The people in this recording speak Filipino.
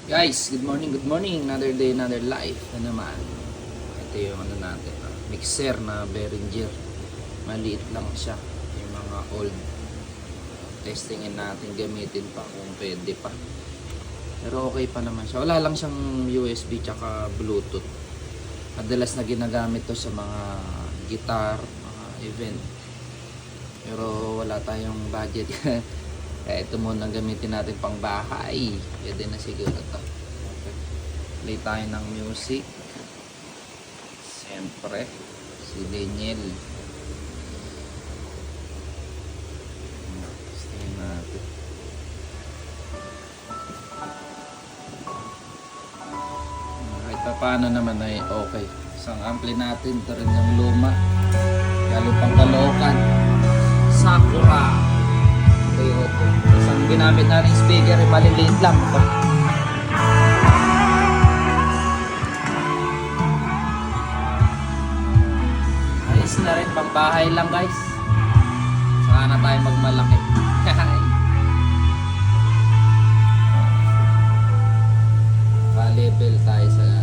Guys, good morning, good morning. Another day, another life na naman. Ito yung ano natin, mixer na Behringer. Maliit lang siya. Yung mga old. Testingin natin, gamitin pa kung pwede pa. Pero okay pa naman siya. Wala lang siyang USB tsaka Bluetooth. Madalas na ginagamit to sa mga guitar, mga event. Pero wala tayong budget. Kaya ito muna gamitin natin pang bahay. Pwede na siguro ito. Okay. Play tayo ng music. Siyempre, si Daniel. Testingin natin. Kahit pa paano naman ay okay. Isang ampli natin. Ito rin yung luma. Galing pang Caloocan. Sakura. Tapos ang ginamit natin speaker ay maliliit lang ito. Ayos na rin, pang bahay lang guys. Saka na tayo magmalaki. Pa-level tayo sa